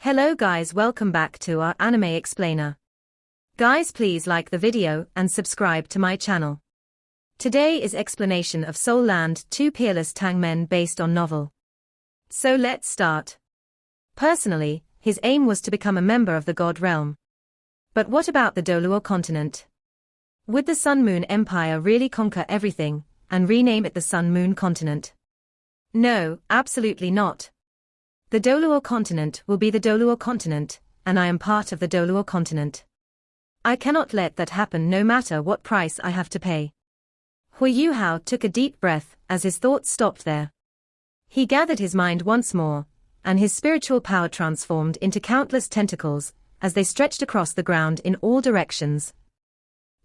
Hello guys, welcome back to our anime explainer. Guys, please like the video and subscribe to my channel. Today is explanation of Soul Land 2 Peerless Tangmen based on novel. So let's start. Personally, his aim was to become a member of the God Realm. But what about the Doluo continent? Would the Sunmoon Empire really conquer everything and rename it the Sunmoon continent? No, absolutely not. The Doluo continent will be the Doluo continent, and I am part of the Doluo continent. I cannot let that happen no matter what price I have to pay. Huo Yuhao took a deep breath as his thoughts stopped there. He gathered his mind once more, and his spiritual power transformed into countless tentacles as they stretched across the ground in all directions.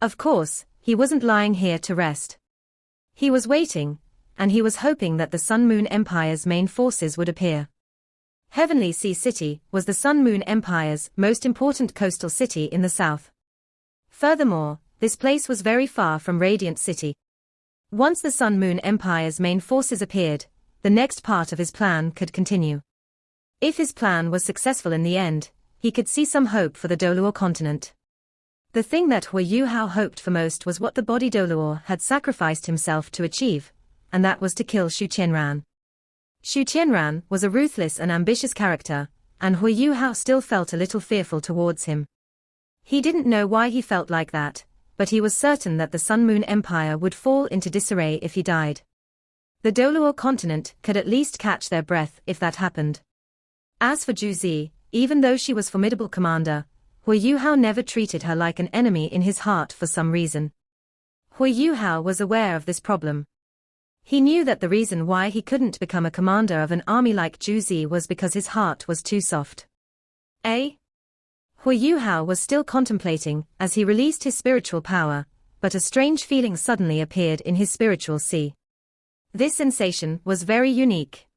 Of course, he wasn't lying here to rest. He was waiting, and he was hoping that the Sunmoon Empire's main forces would appear. Heavenly Sea City was the Sunmoon Empire's most important coastal city in the south. Furthermore, this place was very far from Radiant City. Once the Sunmoon Empire's main forces appeared, the next part of his plan could continue. If his plan was successful in the end, he could see some hope for the Doluo continent. The thing that Huo Yuhao hoped for most was what the body Doluo had sacrificed himself to achieve, and that was to kill Shu Qianran. Shu Qianran was a ruthless and ambitious character, and Huo Yuhao still felt a little fearful towards him. He didn't know why he felt like that, but he was certain that the Sunmoon Empire would fall into disarray if he died. The Doluo continent could at least catch their breath if that happened. As for Juzi, even though she was a formidable commander, Huo Yuhao never treated her like an enemy in his heart for some reason. Huo Yuhao was aware of this problem. He knew that the reason why he couldn't become a commander of an army like Juzi was because his heart was too soft. Huo Yuhao was still contemplating as he released his spiritual power, but a strange feeling suddenly appeared in his spiritual sea. This sensation was very unique.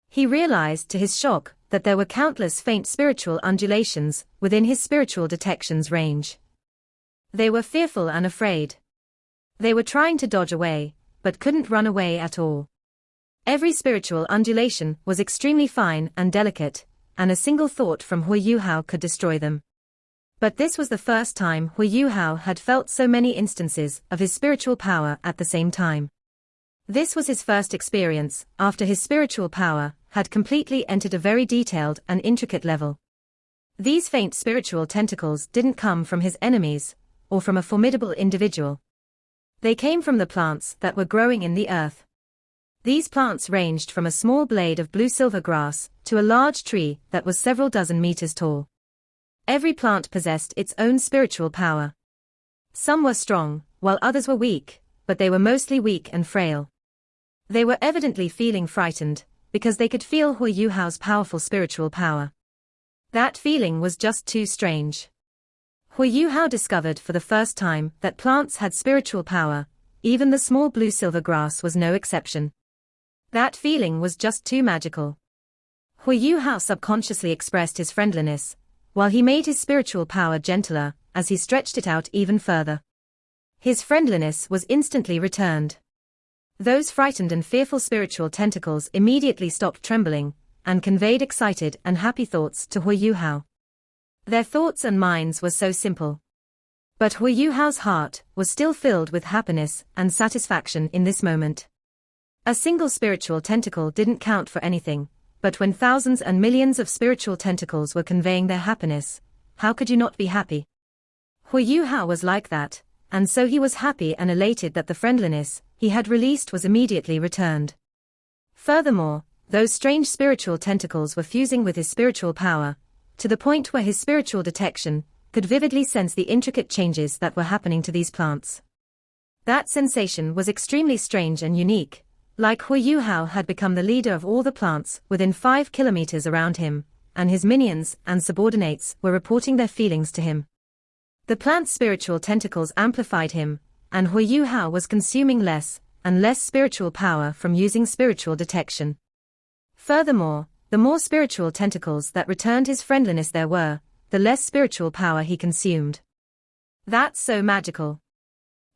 He realized to his shock that there were countless faint spiritual undulations within his spiritual detection's range. They were fearful and afraid. They were trying to dodge away, but couldn't run away at all. Every spiritual undulation was extremely fine and delicate, and a single thought from Huo Yuhao could destroy them. But this was the first time Huo Yuhao had felt so many instances of his spiritual power at the same time. This was his first experience after his spiritual power had completely entered a very detailed and intricate level. These faint spiritual tentacles didn't come from his enemies, or from a formidable individual. They came from the plants that were growing in the earth. These plants ranged from a small blade of blue-silver grass to a large tree that was several dozen meters tall. Every plant possessed its own spiritual power. Some were strong, while others were weak, but they were mostly weak and frail. They were evidently feeling frightened, because they could feel Huo Yuhao's powerful spiritual power. That feeling was just too strange. Huo Yuhao discovered for the first time that plants had spiritual power, even the small blue-silver grass was no exception. That feeling was just too magical. Huo Yuhao subconsciously expressed his friendliness, while he made his spiritual power gentler as he stretched it out even further. His friendliness was instantly returned. Those frightened and fearful spiritual tentacles immediately stopped trembling, and conveyed excited and happy thoughts to Huo Yuhao. Their thoughts and minds were so simple. But Huo Yuhao's heart was still filled with happiness and satisfaction in this moment. A single spiritual tentacle didn't count for anything, but when thousands and millions of spiritual tentacles were conveying their happiness, how could you not be happy? Huo Yuhao was like that, and so he was happy and elated that the friendliness he had released was immediately returned. Furthermore, those strange spiritual tentacles were fusing with his spiritual power, to the point where his spiritual detection could vividly sense the intricate changes that were happening to these plants. That sensation was extremely strange and unique, like Huo Yuhao had become the leader of all the plants within 5 kilometers around him, and his minions and subordinates were reporting their feelings to him. The plant's spiritual tentacles amplified him, and Huo Yuhao was consuming less and less spiritual power from using spiritual detection. Furthermore, the more spiritual tentacles that returned his friendliness there were, the less spiritual power he consumed. That's so magical.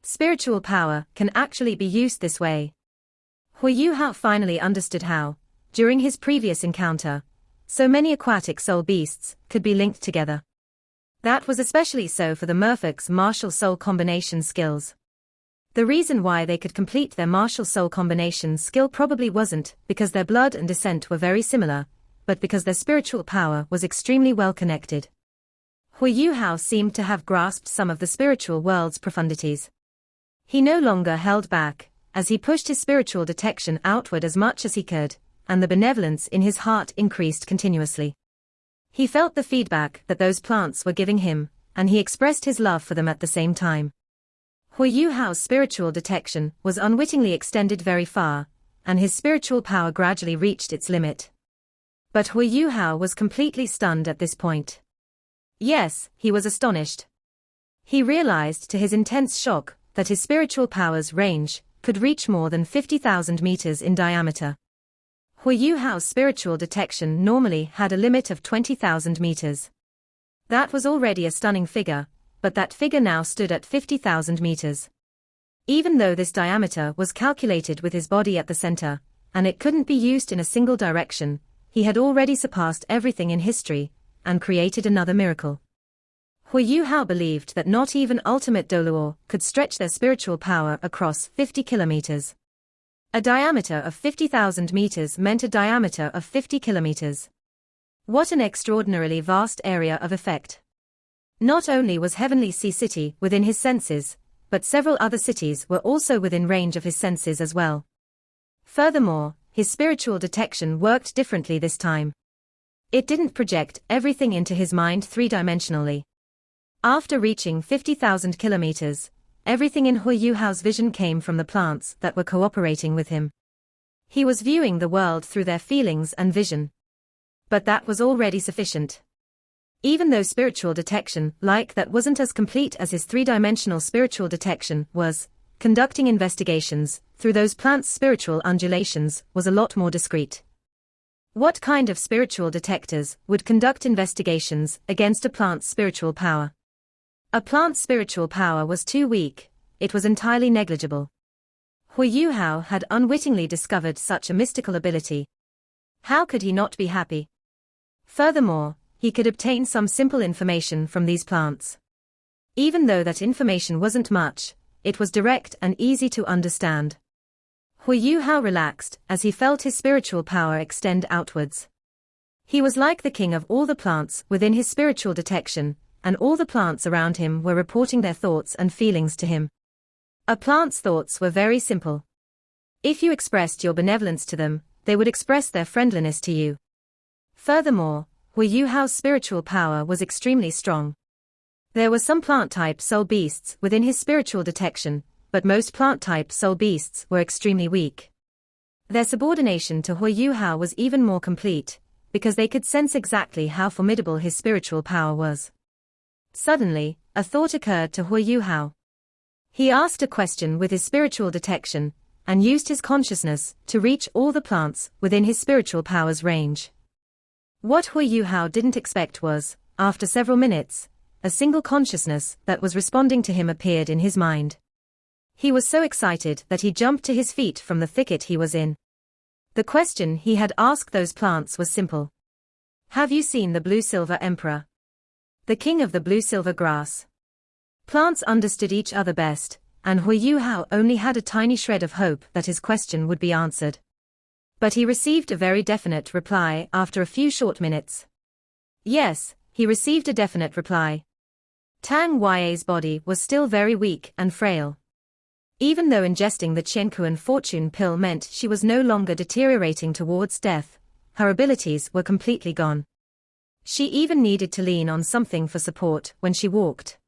Spiritual power can actually be used this way. Huo Yuhao finally understood how, during his previous encounter, so many aquatic soul beasts could be linked together. That was especially so for the merfolk's martial soul combination skills. The reason why they could complete their martial soul combination skill probably wasn't because their blood and descent were very similar, but because their spiritual power was extremely well connected. Huo Yuhao seemed to have grasped some of the spiritual world's profundities. He no longer held back, as he pushed his spiritual detection outward as much as he could, and the benevolence in his heart increased continuously. He felt the feedback that those plants were giving him, and he expressed his love for them at the same time. Huo Yuhao's spiritual detection was unwittingly extended very far, and his spiritual power gradually reached its limit. But Huo Yuhao was completely stunned at this point. Yes, he was astonished. He realized to his intense shock that his spiritual power's range could reach more than 50,000 meters in diameter. Huo Yuhao's spiritual detection normally had a limit of 20,000 meters. That was already a stunning figure, but that figure now stood at 50,000 meters. Even though this diameter was calculated with his body at the center, and it couldn't be used in a single direction, he had already surpassed everything in history, and created another miracle. Huo Yuhao believed that not even ultimate Doluo could stretch their spiritual power across 50 kilometers. A diameter of 50,000 meters meant a diameter of 50 kilometers. What an extraordinarily vast area of effect. Not only was Heavenly Sea City within his senses, but several other cities were also within range of his senses as well. Furthermore, his spiritual detection worked differently this time. It didn't project everything into his mind three-dimensionally. After reaching 50,000 kilometers, everything in Huo Yuhao's vision came from the plants that were cooperating with him. He was viewing the world through their feelings and vision. But that was already sufficient. Even though spiritual detection like that wasn't as complete as his three-dimensional spiritual detection was, conducting investigations through those plants' spiritual undulations was a lot more discreet. What kind of spiritual detectors would conduct investigations against a plant's spiritual power? A plant's spiritual power was too weak, it was entirely negligible. Huo Yuhao had unwittingly discovered such a mystical ability. How could he not be happy? Furthermore, he could obtain some simple information from these plants. Even though that information wasn't much, it was direct and easy to understand. Huo Yuhao relaxed as he felt his spiritual power extend outwards. He was like the king of all the plants within his spiritual detection, and all the plants around him were reporting their thoughts and feelings to him. A plant's thoughts were very simple. If you expressed your benevolence to them, they would express their friendliness to you. Furthermore, Huo Yuhao's spiritual power was extremely strong. There were some plant-type soul beasts within his spiritual detection, but most plant-type soul beasts were extremely weak. Their subordination to Huo Yuhao was even more complete, because they could sense exactly how formidable his spiritual power was. Suddenly, a thought occurred to Huo Yuhao. He asked a question with his spiritual detection, and used his consciousness to reach all the plants within his spiritual power's range. What Huo Yuhao didn't expect was, after several minutes, a single consciousness that was responding to him appeared in his mind. He was so excited that he jumped to his feet from the thicket he was in. The question he had asked those plants was simple. Have you seen the blue-silver emperor? The king of the blue-silver grass. Plants understood each other best, and Huo Yuhao only had a tiny shred of hope that his question would be answered. But he received a very definite reply after a few short minutes. Yes, he received a definite reply. Tang Yue's body was still very weak and frail. Even though ingesting the Qiankuan fortune pill meant she was no longer deteriorating towards death, her abilities were completely gone. She even needed to lean on something for support when she walked.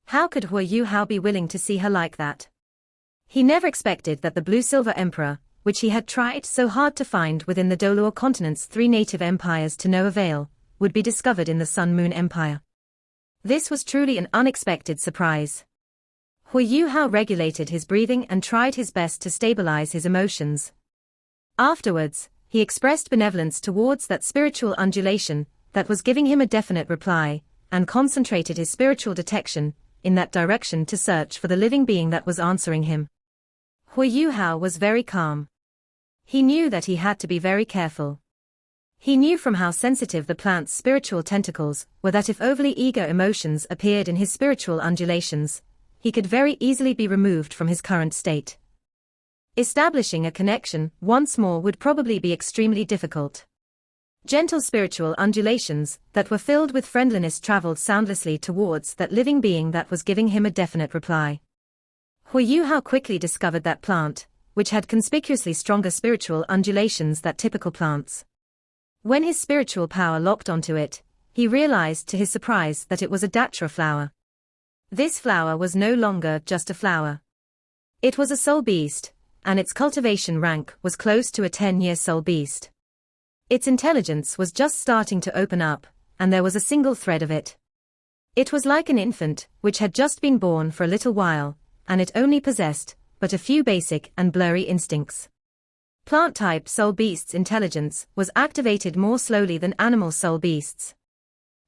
How could Huo Yuhao be willing to see her like that? He never expected that the blue-silver emperor, which he had tried so hard to find within the Doluo continent's 3 native empires to no avail, would be discovered in the Sunmoon Empire. This was truly an unexpected surprise. Huo Yuhao regulated his breathing and tried his best to stabilize his emotions. Afterwards, he expressed benevolence towards that spiritual undulation that was giving him a definite reply, and concentrated his spiritual detection in that direction to search for the living being that was answering him. Huo Yuhao was very calm. He knew that he had to be very careful. He knew from how sensitive the plant's spiritual tentacles were that if overly eager emotions appeared in his spiritual undulations, he could very easily be removed from his current state. Establishing a connection once more would probably be extremely difficult. Gentle spiritual undulations that were filled with friendliness traveled soundlessly towards that living being that was giving him a definite reply. Huo Yuhao quickly discovered that plant, which had conspicuously stronger spiritual undulations than typical plants. When his spiritual power locked onto it, he realized to his surprise that it was a datura flower. This flower was no longer just a flower. It was a soul beast, and its cultivation rank was close to a 10-year soul beast. Its intelligence was just starting to open up, and there was a single thread of it. It was like an infant, which had just been born for a little while, and it only possessed but a few basic and blurry instincts. Plant-type soul beasts' intelligence was activated more slowly than animal soul beasts.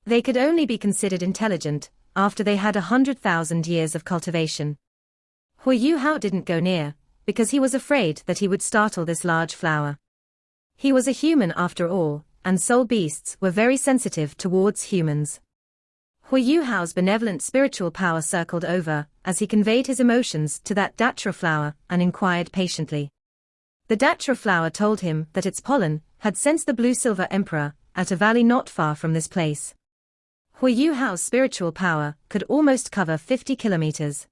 They could only be considered intelligent after they had 100,000 years of cultivation. Huo Yuhao didn't go near, because he was afraid that he would startle this large flower. He was a human after all, and soul beasts were very sensitive towards humans. Huo Yuhao's benevolent spiritual power circled over as he conveyed his emotions to that datura flower and inquired patiently. The datura flower told him that its pollen had sensed the blue-silver emperor at a valley not far from this place. Huo Yuhao's spiritual power could almost cover 50 kilometers.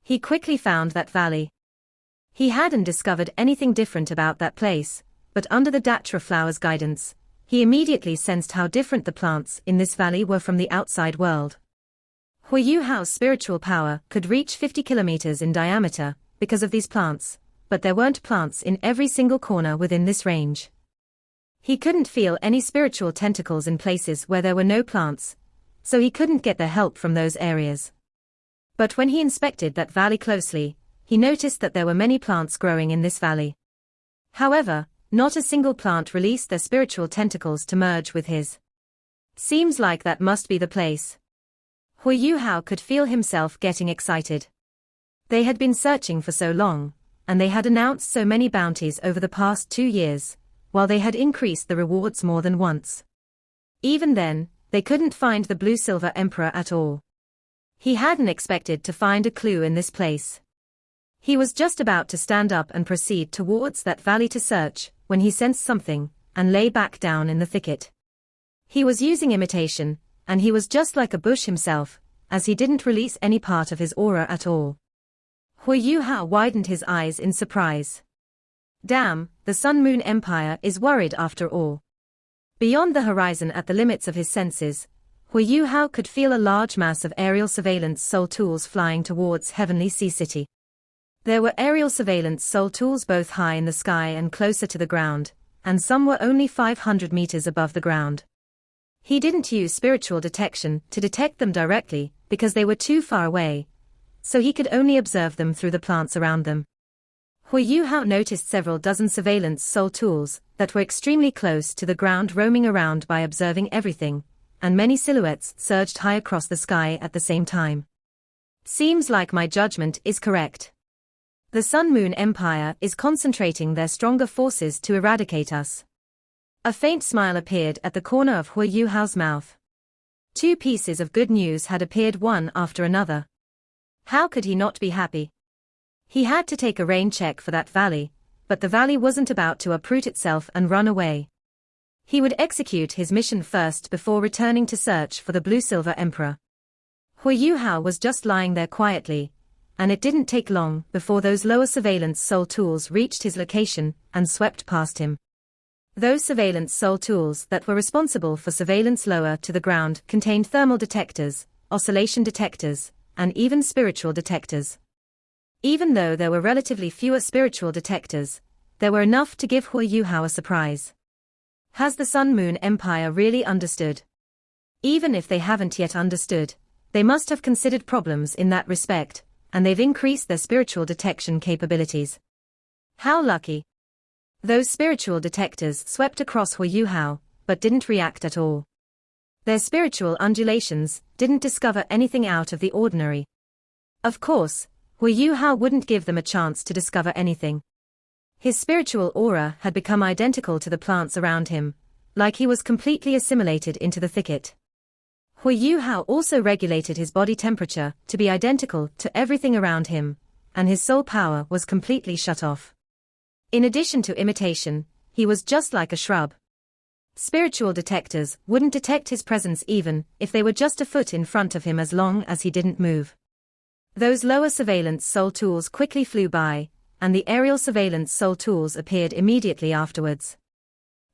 He quickly found that valley. He hadn't discovered anything different about that place, but under the datura flower's guidance, he immediately sensed how different the plants in this valley were from the outside world. Huo Yuhao's spiritual power could reach 50 kilometers in diameter because of these plants, but there weren't plants in every single corner within this range. He couldn't feel any spiritual tentacles in places where there were no plants, so he couldn't get the help from those areas. But when he inspected that valley closely, he noticed that there were many plants growing in this valley. However, not a single plant released their spiritual tentacles to merge with his. Seems like that must be the place. Huo Yuhao could feel himself getting excited. They had been searching for so long, and they had announced so many bounties over the past 2 years, while they had increased the rewards more than once. Even then, they couldn't find the blue-silver emperor at all. He hadn't expected to find a clue in this place. He was just about to stand up and proceed towards that valley to search, when he sensed something, and lay back down in the thicket. He was using imitation, and he was just like a bush himself, as he didn't release any part of his aura at all. Huo Yuhao widened his eyes in surprise. Damn, the Sunmoon Empire is worried after all. Beyond the horizon at the limits of his senses, Huo Yuhao could feel a large mass of aerial surveillance soul tools flying towards Heavenly Sea City. There were aerial surveillance soul tools both high in the sky and closer to the ground, and some were only 500 meters above the ground. He didn't use spiritual detection to detect them directly, because they were too far away, so he could only observe them through the plants around them. Huo Yuhao noticed several dozen surveillance soul tools that were extremely close to the ground roaming around by observing everything, and many silhouettes surged high across the sky at the same time. Seems like my judgment is correct. The Sunmoon Empire is concentrating their stronger forces to eradicate us. A faint smile appeared at the corner of Huo Yuhao's mouth. 2 pieces of good news had appeared one after another. How could he not be happy? He had to take a rain check for that valley, but the valley wasn't about to uproot itself and run away. He would execute his mission first before returning to search for the blue-silver emperor. Huo Yuhao was just lying there quietly, and it didn't take long before those lower surveillance soul tools reached his location and swept past him. Those surveillance soul tools that were responsible for surveillance lower to the ground contained thermal detectors, oscillation detectors, and even spiritual detectors. Even though there were relatively fewer spiritual detectors, there were enough to give Huo Yuhao a surprise. Has the Sunmoon Empire really understood? Even if they haven't yet understood, they must have considered problems in that respect, and they've increased their spiritual detection capabilities. How lucky! Those spiritual detectors swept across Huo Yuhao, but didn't react at all. Their spiritual undulations didn't discover anything out of the ordinary. Of course, Huo Yuhao wouldn't give them a chance to discover anything. His spiritual aura had become identical to the plants around him, like he was completely assimilated into the thicket. Huo Yuhao also regulated his body temperature to be identical to everything around him, and his soul power was completely shut off. In addition to imitation, he was just like a shrub. Spiritual detectors wouldn't detect his presence even if they were just a foot in front of him as long as he didn't move. Those lower surveillance soul tools quickly flew by, and the aerial surveillance soul tools appeared immediately afterwards.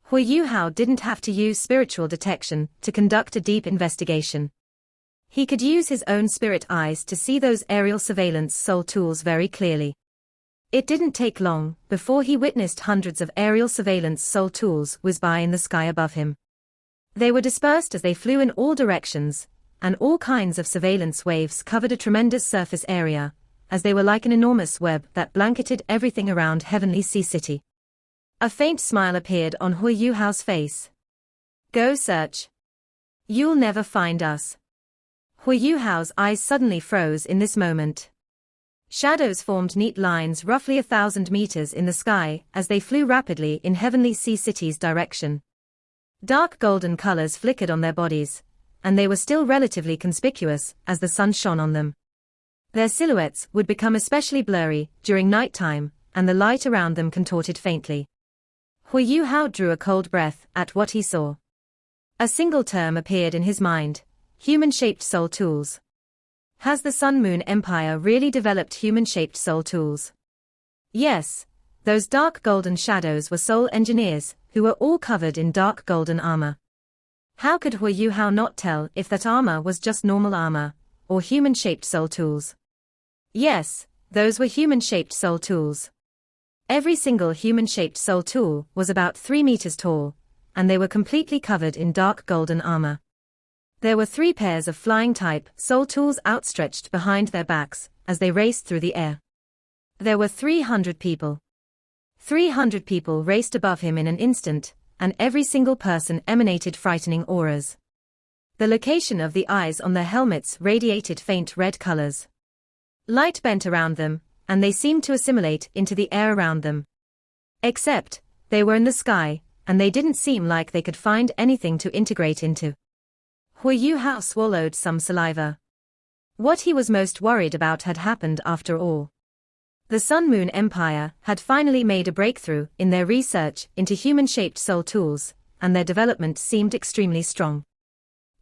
Huo Yuhao didn't have to use spiritual detection to conduct a deep investigation. He could use his own spirit eyes to see those aerial surveillance soul tools very clearly. It didn't take long before he witnessed hundreds of aerial surveillance soul tools whiz by in the sky above him. They were dispersed as they flew in all directions, and all kinds of surveillance waves covered a tremendous surface area, as they were like an enormous web that blanketed everything around Heavenly Sea City. A faint smile appeared on Huo Yuhao's face. Go search. You'll never find us. Huo Yuhao's eyes suddenly froze in this moment. Shadows formed neat lines roughly 1,000 meters in the sky as they flew rapidly in Heavenly Sea City's direction. Dark golden colors flickered on their bodies, and they were still relatively conspicuous as the sun shone on them. Their silhouettes would become especially blurry during nighttime, and the light around them contorted faintly. Huo Yuhao drew a cold breath at what he saw. A single term appeared in his mind: human-shaped soul tools. Has the Sunmoon Empire really developed human-shaped soul tools? Yes, those dark golden shadows were soul engineers who were all covered in dark golden armor. How could Huo Yuhao not tell if that armor was just normal armor, or human-shaped soul tools? Yes, those were human-shaped soul tools. Every single human-shaped soul tool was about 3 meters tall, and they were completely covered in dark golden armor. There were 3 pairs of flying-type soul tools outstretched behind their backs as they raced through the air. There were 300 people. 300 people raced above him in an instant, and every single person emanated frightening auras. The location of the eyes on their helmets radiated faint red colors. Light bent around them, and they seemed to assimilate into the air around them. Except, they were in the sky, and they didn't seem like they could find anything to integrate into. Huo Yuhao swallowed some saliva. What he was most worried about had happened after all. The Sunmoon Empire had finally made a breakthrough in their research into human-shaped soul tools, and their development seemed extremely strong.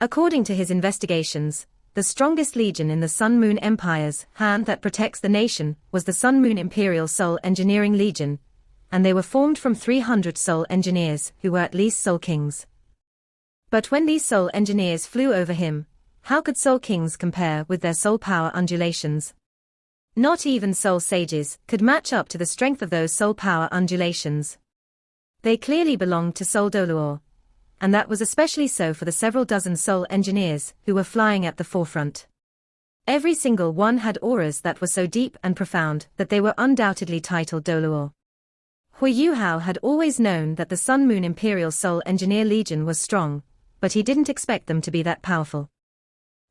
According to his investigations, the strongest legion in the Sunmoon Empire's hand that protects the nation was the Sunmoon Imperial Soul Engineering Legion, and they were formed from 300 soul engineers who were at least soul kings. But when these soul engineers flew over him, how could soul kings compare with their soul power undulations? Not even soul sages could match up to the strength of those soul power undulations. They clearly belonged to Soul Doluo, and that was especially so for the several dozen soul engineers who were flying at the forefront. Every single one had auras that were so deep and profound that they were undoubtedly titled Doluo. Huo Yuhao had always known that the Sunmoon Imperial Soul Engineer Legion was strong, but he didn't expect them to be that powerful.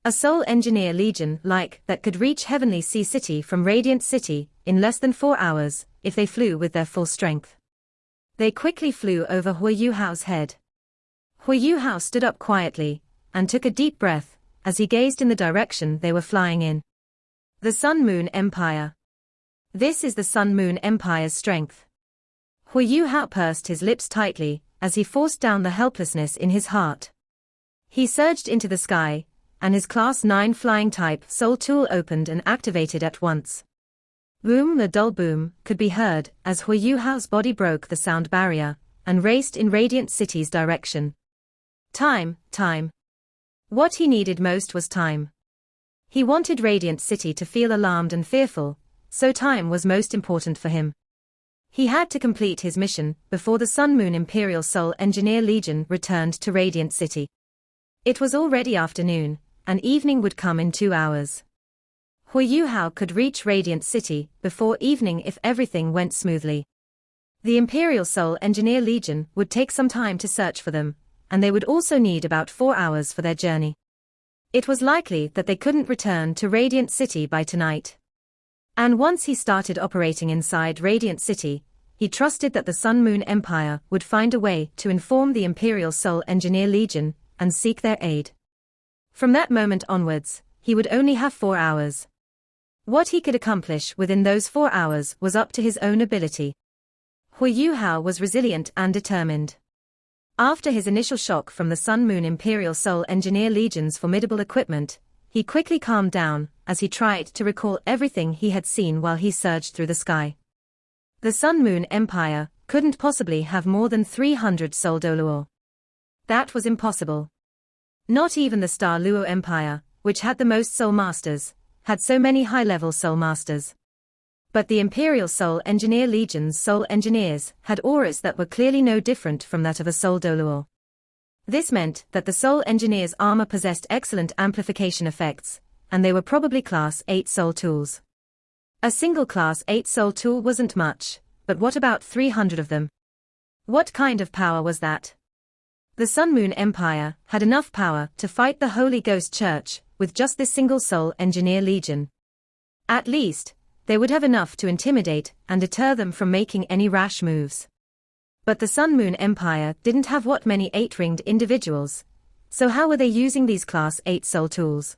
A Soul Engineer Legion like that could reach Heavenly Sea City from Radiant City in less than 4 hours if they flew with their full strength. They quickly flew over Huo Yuhao's head. Huo Yuhao stood up quietly and took a deep breath as he gazed in the direction they were flying in. The Sunmoon Empire. This is the Sunmoon Empire's strength. Huo Yuhao pursed his lips tightly as he forced down the helplessness in his heart. He surged into the sky, and his Class 9 flying-type soul tool opened and activated at once. Boom! The dull boom could be heard as Huo Yuhao's body broke the sound barrier and raced in Radiant City's direction. Time. What he needed most was time. He wanted Radiant City to feel alarmed and fearful, so time was most important for him. He had to complete his mission before the Sunmoon Imperial Soul Engineer Legion returned to Radiant City. It was already afternoon, and evening would come in 2 hours. Huo Yuhao could reach Radiant City before evening if everything went smoothly. The Imperial Soul Engineer Legion would take some time to search for them, and they would also need about 4 hours for their journey. It was likely that they couldn't return to Radiant City by tonight. And once he started operating inside Radiant City, he trusted that the Sunmoon Empire would find a way to inform the Imperial Soul Engineer Legion and seek their aid. From that moment onwards, he would only have 4 hours. What he could accomplish within those 4 hours was up to his own ability. Huo Yuhao was resilient and determined. After his initial shock from the Sunmoon Imperial Soul Engineer Legion's formidable equipment, he quickly calmed down as he tried to recall everything he had seen while he surged through the sky. The Sunmoon Empire couldn't possibly have more than 300 Soul Doluo. That was impossible. Not even the Star Luo Empire, which had the most Soul Masters, had so many high-level Soul Masters. But the Imperial Soul Engineer Legion's Soul Engineers had auras that were clearly no different from that of a Soul Doluo. This meant that the Soul Engineers' armor possessed excellent amplification effects, and they were probably Class 8 Soul tools. A single Class 8 Soul tool wasn't much, but what about 300 of them? What kind of power was that? The Sunmoon Empire had enough power to fight the Holy Ghost Church with just this single Soul Engineer Legion. At least, they would have enough to intimidate and deter them from making any rash moves. But the Sunmoon Empire didn't have what many 8-ringed individuals, so how were they using these Class 8 Soul tools?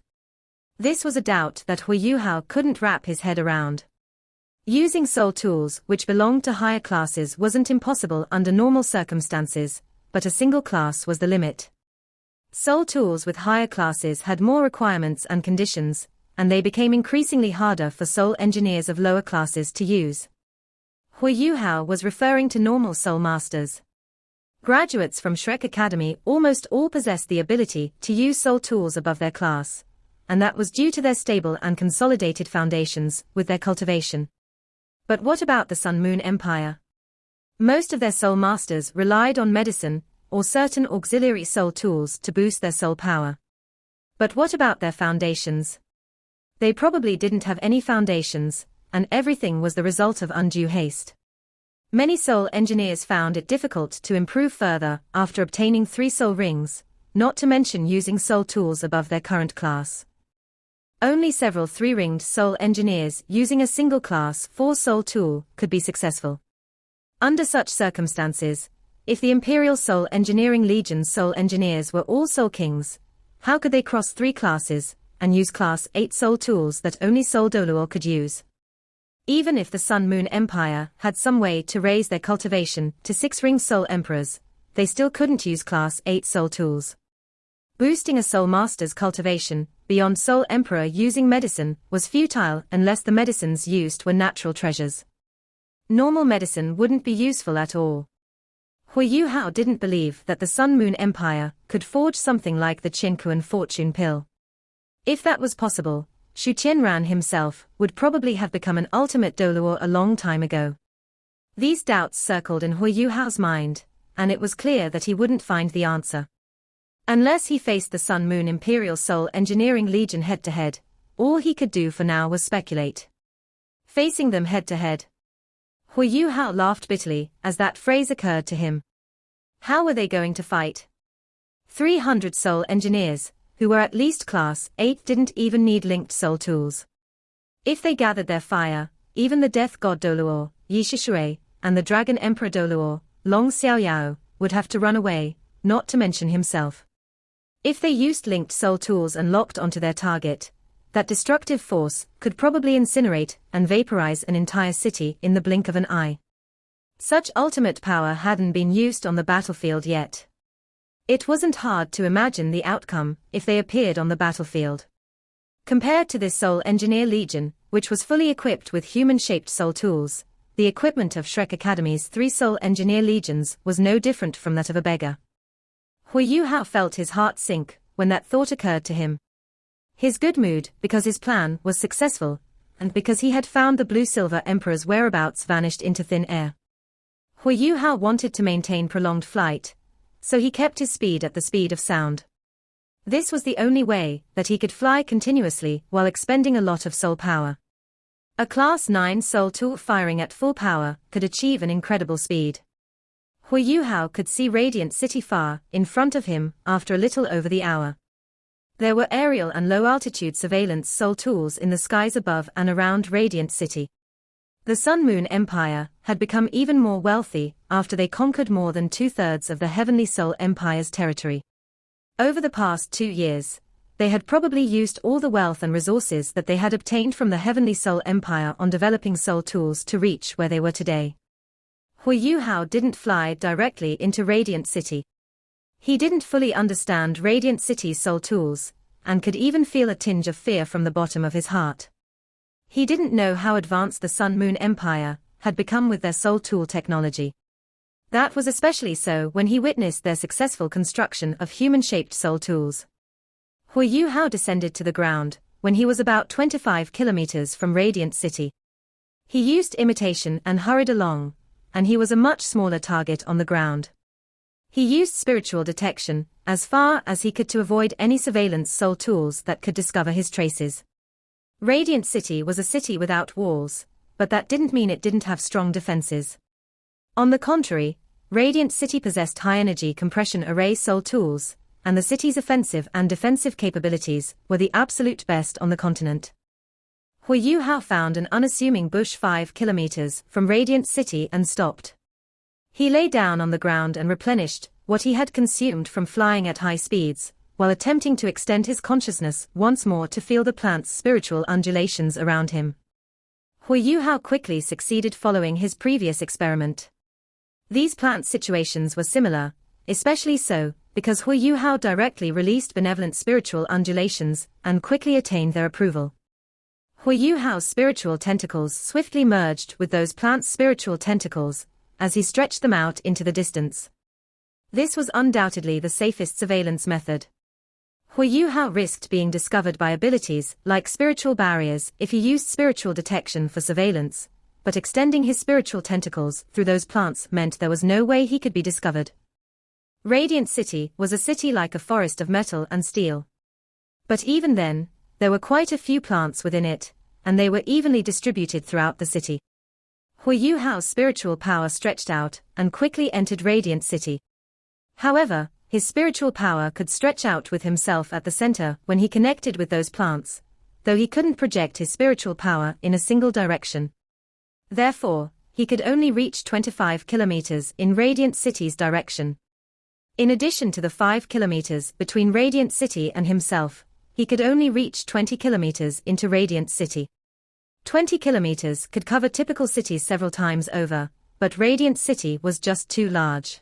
This was a doubt that Huo Yuhao couldn't wrap his head around. Using Soul tools which belonged to higher classes wasn't impossible under normal circumstances, but a single class was the limit. Soul tools with higher classes had more requirements and conditions, and they became increasingly harder for Soul Engineers of lower classes to use. Huo Yuhao was referring to normal Soul Masters. Graduates from Shrek Academy almost all possessed the ability to use Soul tools above their class, and that was due to their stable and consolidated foundations with their cultivation. But what about the Sunmoon Empire? Most of their Soul Masters relied on medicine or certain auxiliary Soul tools to boost their Soul power. But what about their foundations? They probably didn't have any foundations, and everything was the result of undue haste. Many Soul Engineers found it difficult to improve further after obtaining 3 Soul Rings, not to mention using Soul tools above their current class. Only several 3-ringed Soul Engineers using a single Class 4 Soul tool could be successful. Under such circumstances, if the Imperial Soul Engineering Legion's Soul Engineers were all Soul Kings, how could they cross 3 classes and use Class 8 Soul tools that only Soul Doluo could use? Even if the Sunmoon Empire had some way to raise their cultivation to 6-ring Soul Emperors, they still couldn't use Class 8 Soul tools. Boosting a Soul Master's cultivation beyond Soul Emperor using medicine was futile unless the medicines used were natural treasures. Normal medicine wouldn't be useful at all. Huo Yuhao didn't believe that the Sunmoon Empire could forge something like the Qinkuan Fortune Pill. If that was possible, Shu Tianran himself would probably have become an ultimate Doluo a long time ago. These doubts circled in Huo Yuhao's mind, and it was clear that he wouldn't find the answer. Unless he faced the Sunmoon Imperial Soul Engineering Legion head-to-head, all he could do for now was speculate. Facing them head-to-head. Huo Yuhao laughed bitterly as that phrase occurred to him. How were they going to fight? 300 Soul Engineers, who were at least Class 8, didn't even need linked Soul tools. If they gathered their fire, even the Death God Doluo, Yi Shishui, and the Dragon Emperor Doluo, Long Xiaoyao, would have to run away, not to mention himself. If they used linked Soul tools and locked onto their target, that destructive force could probably incinerate and vaporize an entire city in the blink of an eye. Such ultimate power hadn't been used on the battlefield yet. It wasn't hard to imagine the outcome if they appeared on the battlefield. Compared to this Soul Engineer Legion, which was fully equipped with human-shaped soul tools, the equipment of Shrek Academy's 3 Soul Engineer Legions was no different from that of a beggar. Huo Yuhao felt his heart sink when that thought occurred to him. His good mood because his plan was successful, and because he had found the Blue-Silver Emperor's whereabouts vanished into thin air. Huo Yuhao wanted to maintain prolonged flight, so he kept his speed at the speed of sound. This was the only way that he could fly continuously while expending a lot of soul power. A Class 9 soul tool firing at full power could achieve an incredible speed. Huo Yuhao could see Radiant City far in front of him after a little over the hour. There were aerial and low-altitude surveillance soul tools in the skies above and around Radiant City. The Sunmoon Empire had become even more wealthy after they conquered more than 2/3 of the Heavenly Soul Empire's territory. Over the past 2 years, they had probably used all the wealth and resources that they had obtained from the Heavenly Soul Empire on developing soul tools to reach where they were today. Huo Yuhao didn't fly directly into Radiant City. He didn't fully understand Radiant City's soul tools, and could even feel a tinge of fear from the bottom of his heart. He didn't know how advanced the Sunmoon Empire had become with their soul tool technology. That was especially so when he witnessed their successful construction of human-shaped soul tools. Huo Yuhao descended to the ground when he was about 25 kilometers from Radiant City. He used imitation and hurried along, and he was a much smaller target on the ground. He used spiritual detection as far as he could to avoid any surveillance soul tools that could discover his traces. Radiant City was a city without walls, but that didn't mean it didn't have strong defenses. On the contrary, Radiant City possessed high-energy compression array soul tools, and the city's offensive and defensive capabilities were the absolute best on the continent. Huo Yuhao found an unassuming bush 5 kilometers from Radiant City and stopped. He lay down on the ground and replenished what he had consumed from flying at high speeds, while attempting to extend his consciousness once more to feel the plant's spiritual undulations around him. Huo Yuhao quickly succeeded following his previous experiment. These plant situations were similar, especially so because Huo Yuhao directly released benevolent spiritual undulations and quickly attained their approval. Huo Yuhao's spiritual tentacles swiftly merged with those plants' spiritual tentacles as he stretched them out into the distance. This was undoubtedly the safest surveillance method. Huo Yuhao risked being discovered by abilities like spiritual barriers if he used spiritual detection for surveillance, but extending his spiritual tentacles through those plants meant there was no way he could be discovered. Radiant City was a city like a forest of metal and steel. But even then, there were quite a few plants within it, and they were evenly distributed throughout the city. Huo Yuhao's spiritual power stretched out and quickly entered Radiant City. However, his spiritual power could stretch out with himself at the center when he connected with those plants, though he couldn't project his spiritual power in a single direction. Therefore, he could only reach 25 kilometers in Radiant City's direction. In addition to the 5 kilometers between Radiant City and himself, he could only reach 20 kilometers into Radiant City. 20 kilometers could cover typical cities several times over, but Radiant City was just too large.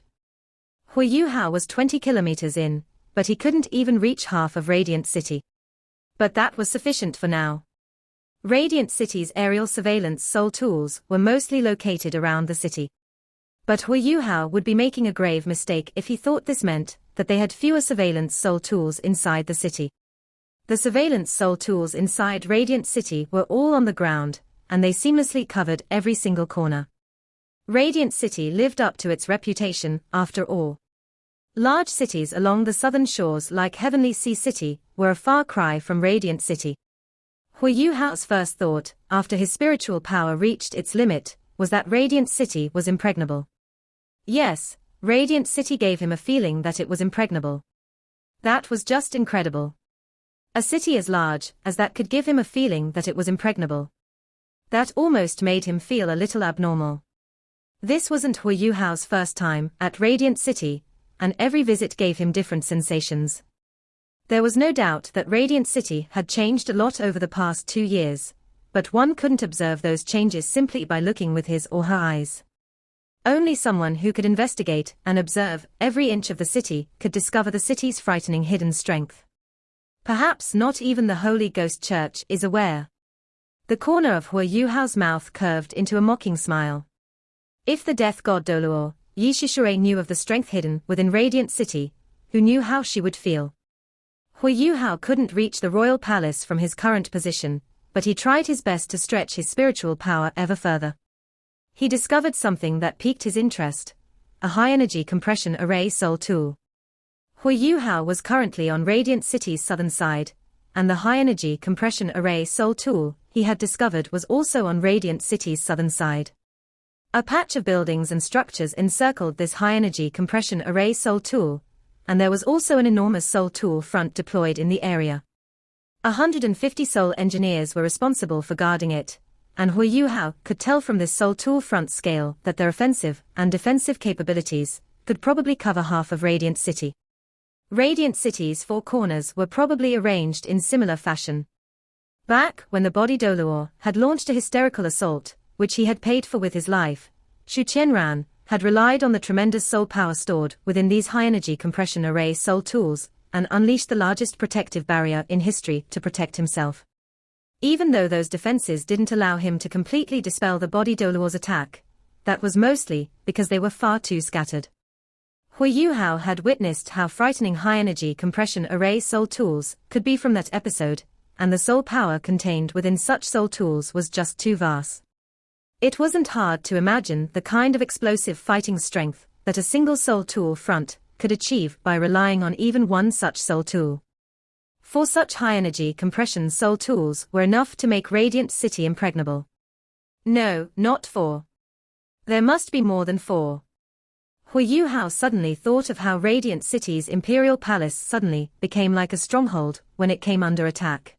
Huo Yuhao was 20 kilometers in, but he couldn't even reach half of Radiant City. But that was sufficient for now. Radiant City's aerial surveillance soul tools were mostly located around the city. But Huo Yuhao would be making a grave mistake if he thought this meant that they had fewer surveillance soul tools inside the city. The surveillance soul tools inside Radiant City were all on the ground, and they seamlessly covered every single corner. Radiant City lived up to its reputation, after all. Large cities along the southern shores like Heavenly Sea City were a far cry from Radiant City. Huo Yuhao's first thought, after his spiritual power reached its limit, was that Radiant City was impregnable. Yes, Radiant City gave him a feeling that it was impregnable. That was just incredible. A city as large as that could give him a feeling that it was impregnable. That almost made him feel a little abnormal. This wasn't Huo Yuhao's first time at Radiant City, and every visit gave him different sensations. There was no doubt that Radiant City had changed a lot over the past 2 years, but one couldn't observe those changes simply by looking with his or her eyes. Only someone who could investigate and observe every inch of the city could discover the city's frightening hidden strength. Perhaps not even the Holy Ghost Church is aware. The corner of Huo Yuhao's mouth curved into a mocking smile. If the death god Doluo, Yi Shishure knew of the strength hidden within Radiant City, who knew how she would feel? Huo Yuhao couldn't reach the royal palace from his current position, but he tried his best to stretch his spiritual power ever further. He discovered something that piqued his interest, a high-energy compression array soul tool. Huo Yuhao was currently on Radiant City's southern side, and the high-energy compression array soul tool he had discovered was also on Radiant City's southern side. A patch of buildings and structures encircled this high-energy compression array soul tool, and there was also an enormous soul tool front deployed in the area. 150 soul engineers were responsible for guarding it, and Huo Yuhao could tell from this soul tool front scale that their offensive and defensive capabilities could probably cover half of Radiant City. Radiant City's four corners were probably arranged in similar fashion. Back when the body Doluo had launched a hysterical assault, which he had paid for with his life, Shu Qianran had relied on the tremendous soul power stored within these high-energy compression array soul tools and unleashed the largest protective barrier in history to protect himself. Even though those defenses didn't allow him to completely dispel the body Doluo's attack, that was mostly because they were far too scattered. Huo Yuhao had witnessed how frightening high-energy compression array soul tools could be from that episode, and the soul power contained within such soul tools was just too vast. It wasn't hard to imagine the kind of explosive fighting strength that a single soul tool front could achieve by relying on even one such soul tool. 4 such high-energy compression soul tools were enough to make Radiant City impregnable. No, not 4. There must be more than 4. Huo Yuhao suddenly thought of how Radiant City's imperial palace suddenly became like a stronghold when it came under attack.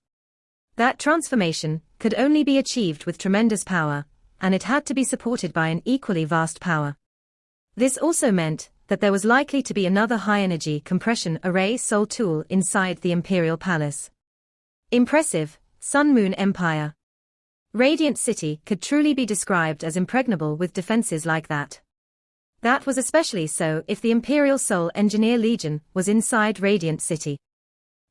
That transformation could only be achieved with tremendous power, and it had to be supported by an equally vast power. This also meant that there was likely to be another high-energy compression array soul tool inside the imperial palace. Impressive, Sunmoon Empire. Radiant City could truly be described as impregnable with defenses like that. That was especially so if the Imperial Soul Engineer Legion was inside Radiant City.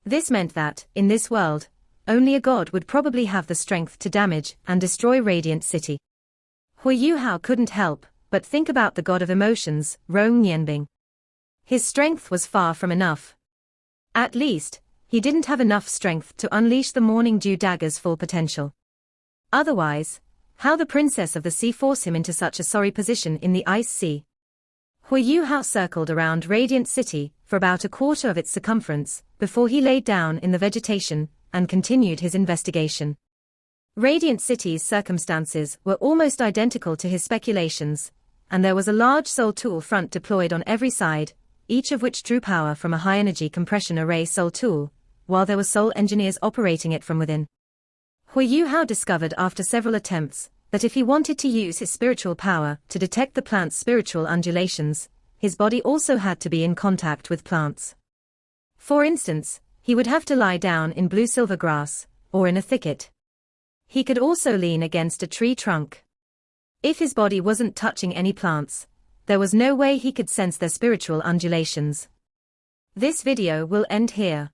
This meant that, in this world, only a god would probably have the strength to damage and destroy Radiant City. Huo Yuhao couldn't help but think about the god of emotions, Rong Nianbing. His strength was far from enough. At least, he didn't have enough strength to unleash the Morning Dew Dagger's full potential. Otherwise, how the Princess of the Sea force him into such a sorry position in the Ice Sea? Huo Yuhao circled around Radiant City for about a quarter of its circumference before he laid down in the vegetation and continued his investigation. Radiant City's circumstances were almost identical to his speculations, and there was a large soul tool front deployed on every side, each of which drew power from a high-energy compression array soul tool, while there were soul engineers operating it from within. Huo Yuhao discovered after several attempts that if he wanted to use his spiritual power to detect the plant's spiritual undulations, his body also had to be in contact with plants. For instance, he would have to lie down in blue-silver grass, or in a thicket. He could also lean against a tree trunk. If his body wasn't touching any plants, there was no way he could sense their spiritual undulations. This video will end here.